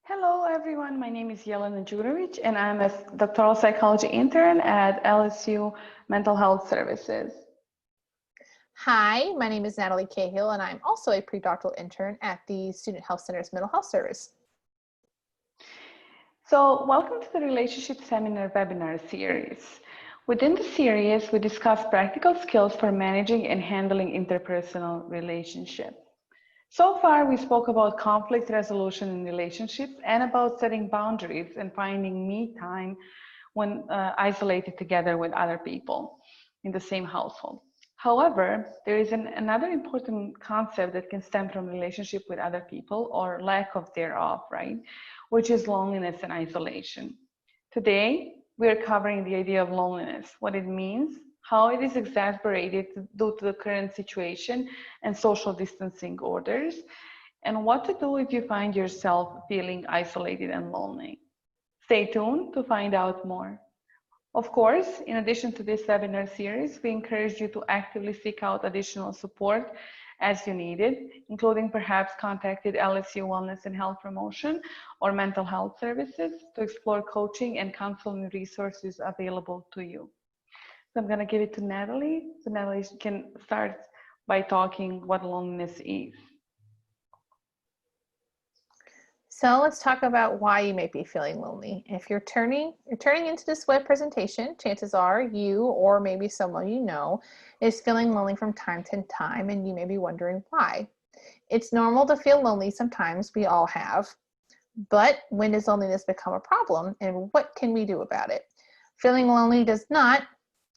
Hello, everyone. My name is Jelena Djurovic, and I'm a doctoral psychology intern at LSU Mental Health Services. Hi, my name is Nathalie Cahill, and I'm also a pre-doctoral intern at the Student Health Center's Mental Health Service. So, welcome to the Relationship Seminar Webinar series. Within the series, we discuss practical skills for managing and handling interpersonal relationships. So far, we spoke about conflict resolution in relationships and about setting boundaries and finding me time when isolated together with other people in the same household. However, there is another important concept that can stem from relationship with other people or lack of thereof, right? Which is loneliness and isolation. Today, we are covering the idea of loneliness, what it means, how it is exacerbated due to the current situation and social distancing orders, and what to do if you find yourself feeling isolated and lonely. Stay tuned to find out more. Of course, in addition to this webinar series, we encourage you to actively seek out additional support as you need it, including perhaps contacting LSU Wellness and Health Promotion or Mental Health Services to explore coaching and counseling resources available to you. So I'm going to give it to Nathalie. So Nathalie can start by talking what loneliness is. So let's talk about why you may be feeling lonely. If you're turning into this web presentation, chances are you or maybe someone you know is feeling lonely from time to time, and you may be wondering why. It's normal to feel lonely sometimes, we all have. But when does loneliness become a problem, and what can we do about it? Feeling lonely does not,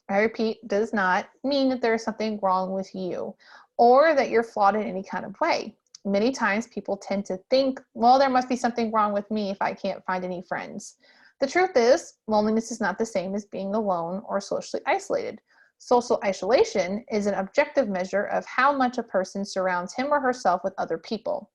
I repeat, does not mean that there is something wrong with you or that you're flawed in any kind of way. Many times people tend to think, well, there must be something wrong with me if I can't find any friends. The truth is, loneliness is not the same as being alone or socially isolated. Social isolation is an objective measure of how much a person surrounds him or herself with other people.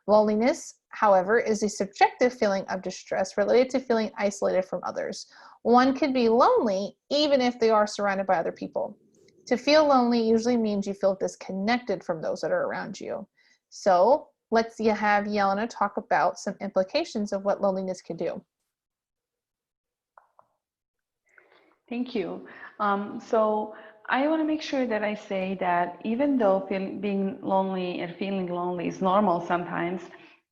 Loneliness, however, is a subjective feeling of distress related to feeling isolated from others. One could be lonely even if they are surrounded by other people. To feel lonely usually means you feel disconnected from those that are around you. So let's have Jelena talk about some implications of what loneliness can do. Thank you. So I want to make sure that I say that even though being lonely and feeling lonely is normal sometimes,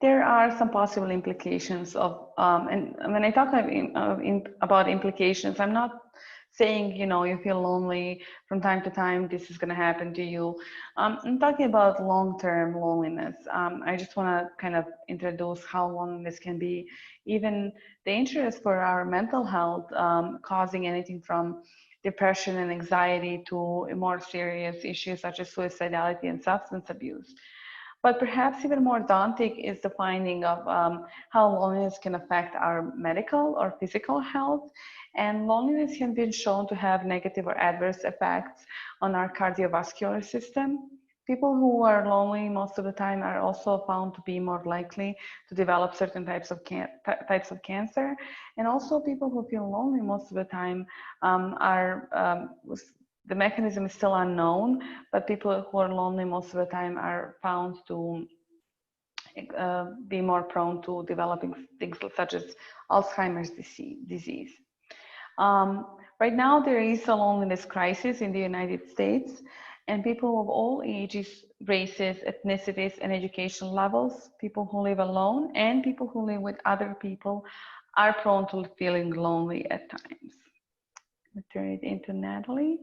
there are some possible implications of, and when I talk about implications, I'm not saying, you feel lonely from time to time, this is going to happen to you. I'm talking about long-term loneliness. I just want to kind of introduce how loneliness can be even dangerous for our mental health, causing anything from depression and anxiety to more serious issues such as suicidality and substance abuse. But perhaps even more daunting is the finding of how loneliness can affect our medical or physical health. And loneliness can be shown to have negative or adverse effects on our cardiovascular system. People who are lonely most of the time are also found to be more likely to develop certain types of cancer. And also people who feel lonely most of the time the mechanism is still unknown, but people who are lonely most of the time are found to be more prone to developing things such as Alzheimer's disease. Right now, there is a loneliness crisis in the United States, and people of all ages, races, ethnicities, and education levels, people who live alone and people who live with other people, are prone to feeling lonely at times. I'll turn it into Nathalie.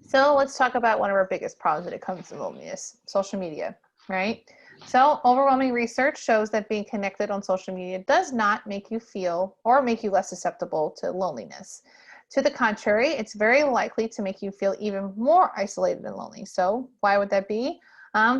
So let's talk about one of our biggest problems when it comes to loneliness, social media, right? So overwhelming research shows that being connected on social media does not make you feel or make you less susceptible to loneliness. To the contrary, it's very likely to make you feel even more isolated and lonely. So why would that be?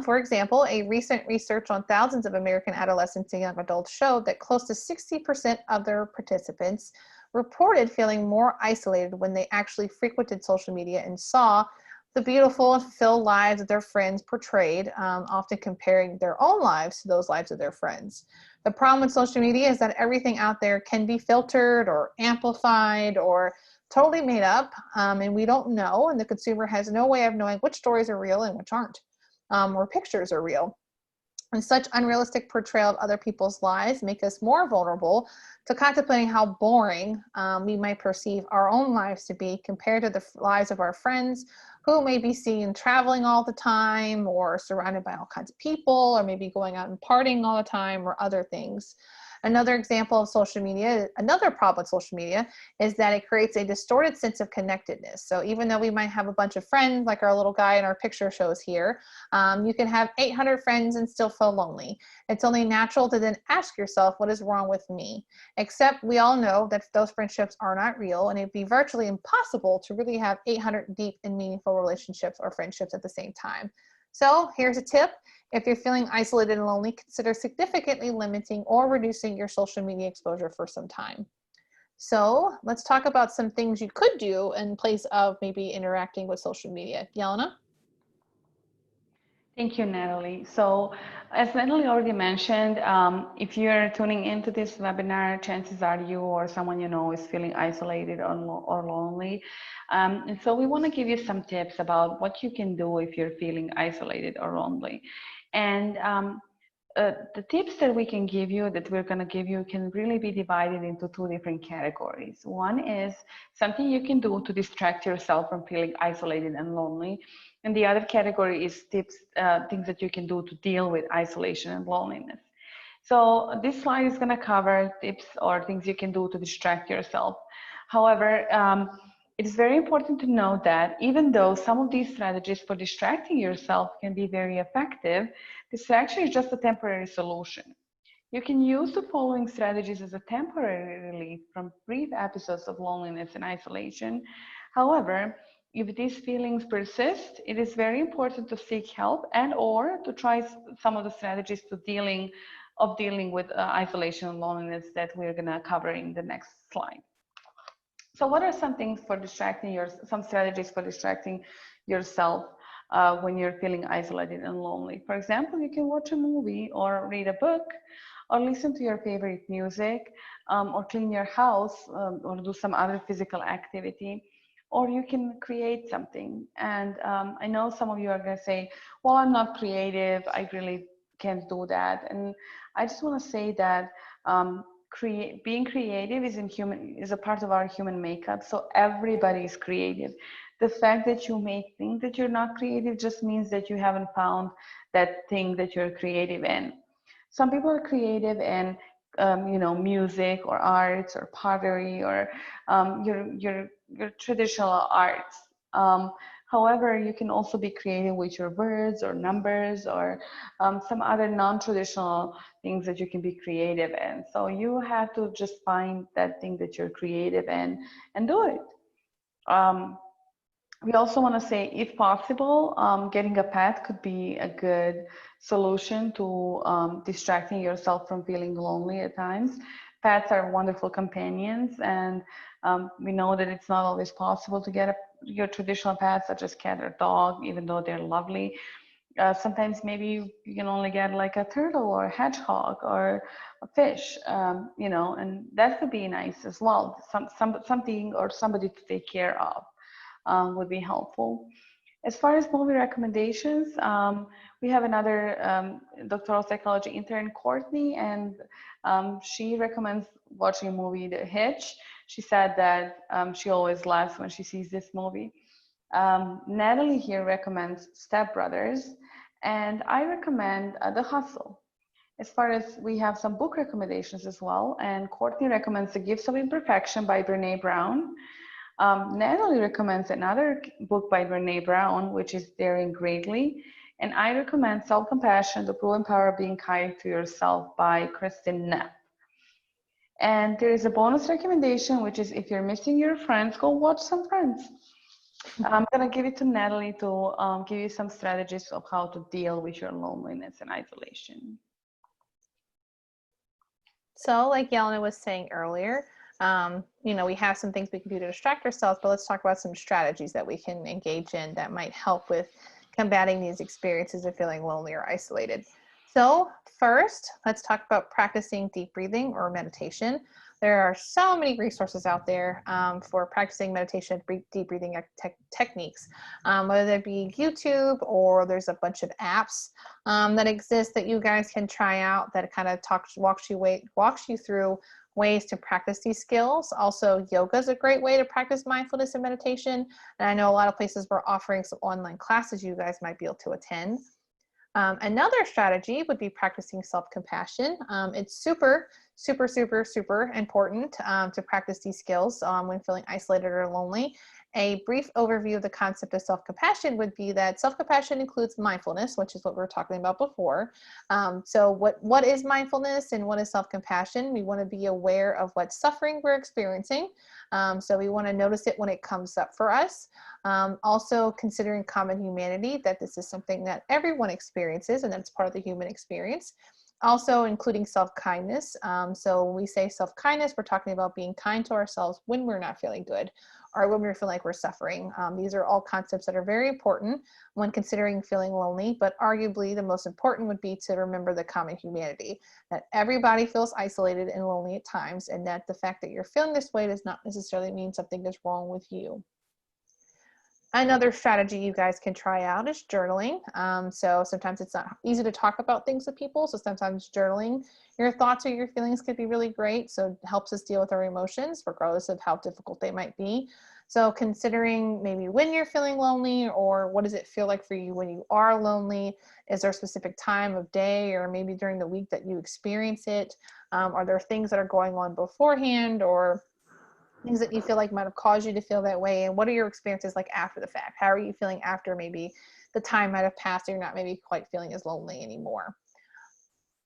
For example, a recent research on thousands of American adolescents and young adults showed that close to 60% of their participants reported feeling more isolated when they actually frequented social media and saw the beautiful and fulfilled lives of their friends portrayed, often comparing their own lives to those lives of their friends. The problem with social media is that everything out there can be filtered or amplified or totally made up, and we don't know, and the consumer has no way of knowing which stories are real and which aren't, or pictures are real. And such unrealistic portrayal of other people's lives make us more vulnerable to contemplating how boring we might perceive our own lives to be compared to the lives of our friends who may be seen traveling all the time or surrounded by all kinds of people, or maybe going out and partying all the time or other things. Another example of social media, another problem with social media, is that it creates a distorted sense of connectedness. So even though we might have a bunch of friends, like our little guy in our picture shows here, you can have 800 friends and still feel lonely. It's only natural to then ask yourself, what is wrong with me? Except we all know that those friendships are not real, and it'd be virtually impossible to really have 800 deep and meaningful relationships or friendships at the same time. So here's a tip. If you're feeling isolated and lonely, consider significantly limiting or reducing your social media exposure for some time. So let's talk about some things you could do in place of maybe interacting with social media. Jelena? Thank you, Natalie. So, as Natalie already mentioned, if you're tuning into this webinar, chances are you or someone you know is feeling isolated or lonely. And so we want to give you some tips about what you can do if you're feeling isolated or lonely. And the tips that we can give you, that we're going to give you, can really be divided into two different categories. One is something you can do to distract yourself from feeling isolated and lonely. And the other category is tips, things that you can do to deal with isolation and loneliness. So this slide is going to cover tips or things you can do to distract yourself. However, it is very important to note that even though some of these strategies for distracting yourself can be very effective, distraction is just a temporary solution. You can use the following strategies as a temporary relief from brief episodes of loneliness and isolation. However, if these feelings persist, it is very important to seek help and or to try some of the strategies to dealing with isolation and loneliness that we're going to cover in the next slide. So what are some things for some strategies for distracting yourself when you're feeling isolated and lonely? For example, you can watch a movie or read a book or listen to your favorite music or clean your house or do some other physical activity, or you can create something. And I know some of you are going to say, well, I'm not creative. I really can't do that. And I just want to say that being creative is a part of our human makeup. So everybody is creative. The fact that you may think that you're not creative just means that you haven't found that thing that you're creative in. Some people are creative in music or arts or pottery or your traditional arts. However, you can also be creative with your words or numbers or some other non-traditional things that you can be creative in. So you have to just find that thing that you're creative in and do it. We also want to say, if possible, getting a pet could be a good solution to distracting yourself from feeling lonely at times. Pets are wonderful companions, and we know that it's not always possible to get your traditional pets, such as cat or dog, even though they're lovely. Sometimes maybe you can only get like a turtle or a hedgehog or a fish, and that could be nice as well. Something or somebody to take care of. Would be helpful. As far as movie recommendations, we have another doctoral psychology intern, Courtney, and she recommends watching a movie, The Hitch. She said that she always laughs when she sees this movie. Natalie here recommends Step Brothers, and I recommend The Hustle. As far as we have some book recommendations as well, and Courtney recommends The Gifts of Imperfection by Brené Brown. Natalie recommends another book by Brené Brown, which is Daring Greatly. And I recommend Self-Compassion, The Proven Power of Being Kind to Yourself by Kristen Neff. And there is a bonus recommendation, which is if you're missing your friends, go watch some Friends. I'm going to give it to Natalie to give you some strategies of how to deal with your loneliness and isolation. So like Jelena was saying earlier, we have some things we can do to distract ourselves, but let's talk about some strategies that we can engage in that might help with combating these experiences of feeling lonely or isolated. So first, let's talk about practicing deep breathing or meditation. There are so many resources out there for practicing meditation, deep breathing techniques, whether that be YouTube or there's a bunch of apps that exist that you guys can try out that kind of walks you through ways to practice these skills. Also, yoga is a great way to practice mindfulness and meditation. And I know a lot of places were offering some online classes you guys might be able to attend. Another strategy would be practicing self-compassion. It's super important to practice these skills when feeling isolated or lonely. A brief overview of the concept of self-compassion would be that self-compassion includes mindfulness, which is what we were talking about before. So what is mindfulness and what is self-compassion? We want to be aware of what suffering we're experiencing. So we want to notice it when it comes up for us. Also considering common humanity, that this is something that everyone experiences and that's part of the human experience. Also including self-kindness. So when we say self-kindness, we're talking about being kind to ourselves when we're not feeling good or when we feel like we're suffering. These are all concepts that are very important when considering feeling lonely, but arguably the most important would be to remember the common humanity, that everybody feels isolated and lonely at times, and that the fact that you're feeling this way does not necessarily mean something is wrong with you. Another strategy you guys can try out is journaling. So sometimes it's not easy to talk about things with people. So sometimes journaling your thoughts or your feelings could be really great. So it helps us deal with our emotions, regardless of how difficult they might be. So considering maybe when you're feeling lonely, or what does it feel like for you when you are lonely? Is there a specific time of day or maybe during the week that you experience it? Are there things that are going on beforehand or things that you feel like might have caused you to feel that way? And what are your experiences like after the fact? How are you feeling after maybe the time might have passed and you're not maybe quite feeling as lonely anymore?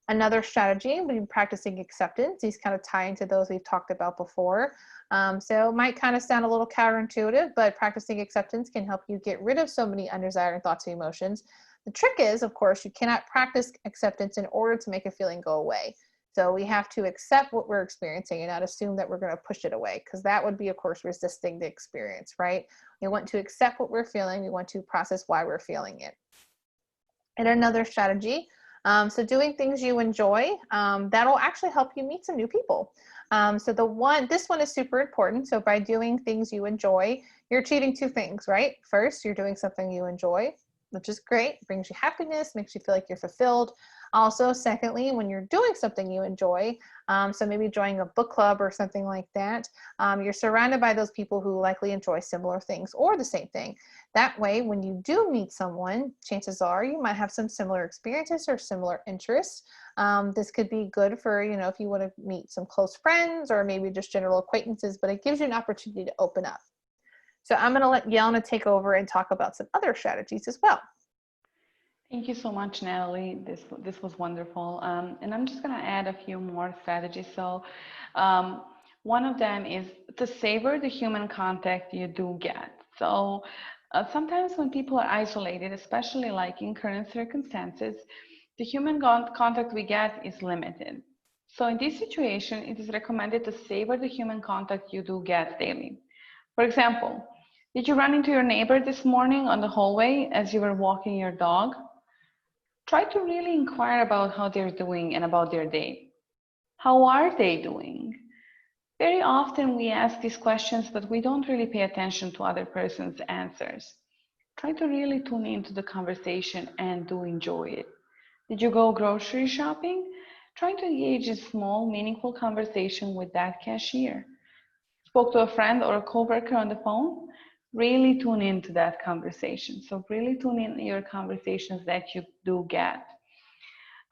Another strategy would be practicing acceptance. These kind of tie into those we've talked about before. So it might kind of sound a little counterintuitive, but practicing acceptance can help you get rid of so many undesired thoughts and emotions. The trick is, of course, you cannot practice acceptance in order to make a feeling go away. So we have to accept what we're experiencing and not assume that we're going to push it away, because that would be, of course, resisting the experience, right? We want to accept what we're feeling. We want to process why we're feeling it. And another strategy, so doing things you enjoy, that'll actually help you meet some new people. So this one is super important. So by doing things you enjoy, you're achieving two things, right? First, you're doing something you enjoy, which is great, brings you happiness, makes you feel like you're fulfilled. Also, secondly, when you're doing something you enjoy, so maybe joining a book club or something like that, you're surrounded by those people who likely enjoy similar things or the same thing. That way, when you do meet someone, chances are you might have some similar experiences or similar interests. This could be good for, if you want to meet some close friends or maybe just general acquaintances, but it gives you an opportunity to open up. So I'm going to let Jelena take over and talk about some other strategies as well. Thank you so much, Nathalie. This was wonderful. And I'm just going to add a few more strategies. So one of them is to savor the human contact you do get. So sometimes when people are isolated, especially like in current circumstances, the human contact we get is limited. So in this situation, it is recommended to savor the human contact you do get daily. For example, did you run into your neighbor this morning on the hallway as you were walking your dog? Try to really inquire about how they're doing and about their day. How are they doing? Very often we ask these questions, but we don't really pay attention to other person's answers. Try to really tune into the conversation and do enjoy it. Did you go grocery shopping? Try to engage in small, meaningful conversation with that cashier. Spoke to a friend or a coworker on the phone? Really tune into that conversation. So really tune in your conversations that you do get.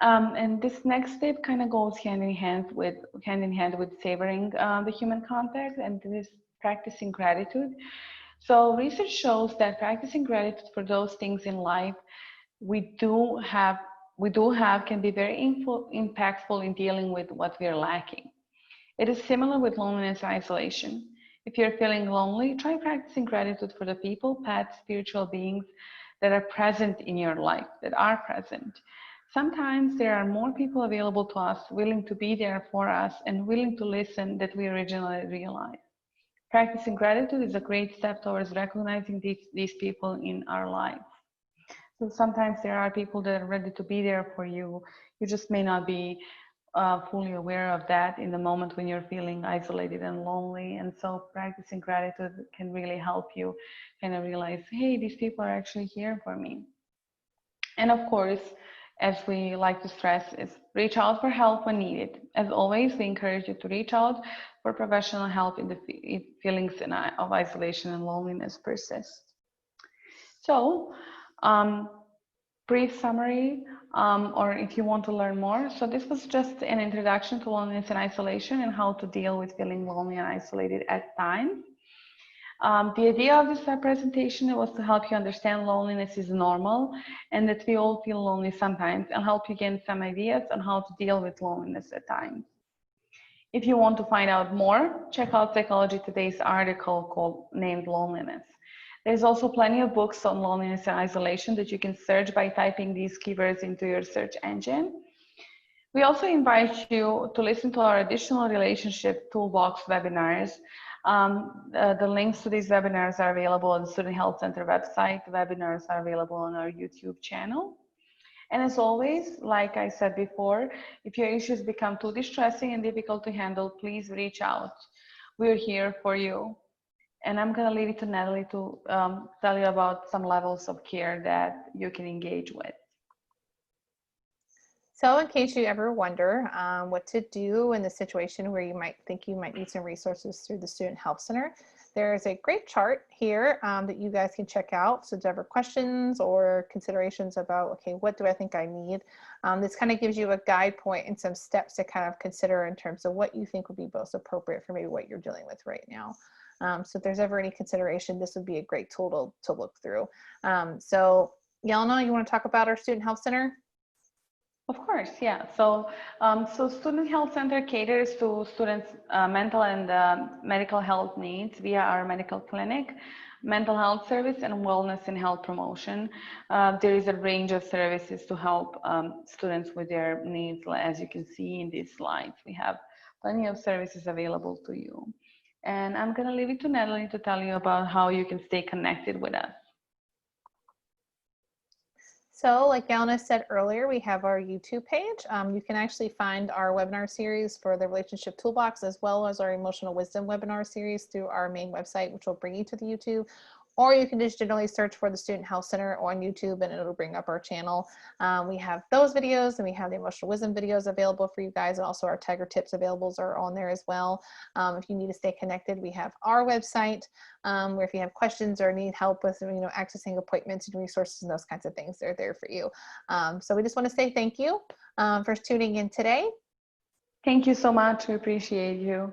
And this next step kind of goes hand in hand with savoring the human contact, and this practicing gratitude. So research shows that practicing gratitude for those things in life we do have can be very impactful in dealing with what we are lacking. It is similar with loneliness and isolation. If you're feeling lonely, try practicing gratitude for the people, pets, spiritual beings that are present in your life, that are present. Sometimes there are more people available to us, willing to be there for us and willing to listen than we originally realized. Practicing gratitude is a great step towards recognizing these people in our lives. So sometimes there are people that are ready to be there for you You just may not be fully aware of that in the moment when you're feeling isolated and lonely. And so practicing gratitude can really help you kind of realize, hey, these people are actually here for me. And of course, as we like to stress, is reach out for help when needed. As always, we encourage you to reach out for professional help if feelings of isolation and loneliness persist. So, brief summary, or if you want to learn more. So this was just an introduction to loneliness and isolation and how to deal with feeling lonely and isolated at times. The idea of this presentation was to help you understand loneliness is normal and that we all feel lonely sometimes, and help you gain some ideas on how to deal with loneliness at times. If you want to find out more, check out Psychology Today's article named Loneliness. There's also plenty of books on loneliness and isolation that you can search by typing these keywords into your search engine. We also invite you to listen to our additional Relationship Toolbox webinars. The links to these webinars are available on the Student Health Center website. The webinars are available on our YouTube channel. And as always, like I said before, if your issues become too distressing and difficult to handle, please reach out. We're here for you. And I'm going to leave it to Nathalie to tell you about some levels of care that you can engage with. So in case you ever wonder what to do in the situation where you might think you might need some resources through the Student Health Center, there's a great chart here that you guys can check out. So if you have questions or considerations about, okay, what do I think I need? This kind of gives you a guide point and some steps to kind of consider in terms of what you think would be most appropriate for maybe what you're dealing with right now. So if there's ever any consideration, this would be a great tool to look through. So Jelena, you want to talk about our Student Health Center? Of course, yeah. So, Student Health Center caters to students' mental and medical health needs via our medical clinic, mental health service, and wellness and health promotion. There is a range of services to help students with their needs, as you can see in these slides. We have plenty of services available to you. And I'm going to leave it to Nathalie to tell you about how you can stay connected with us. So like Jelena said earlier, we have our YouTube page. You can actually find our webinar series for the Relationship Toolbox, as well as our Emotional Wisdom webinar series through our main website, which will bring you to the YouTube. Or you can just generally search for the Student Health Center on YouTube and it'll bring up our channel. We have those videos and we have the Emotional Wisdom videos available for you guys, and also our Tiger Tips availables are on there as well. If you need to stay connected, we have our website where if you have questions or need help with accessing appointments and resources and those kinds of things, they're there for you. So we just want to say thank you for tuning in today. Thank you so much. We appreciate you.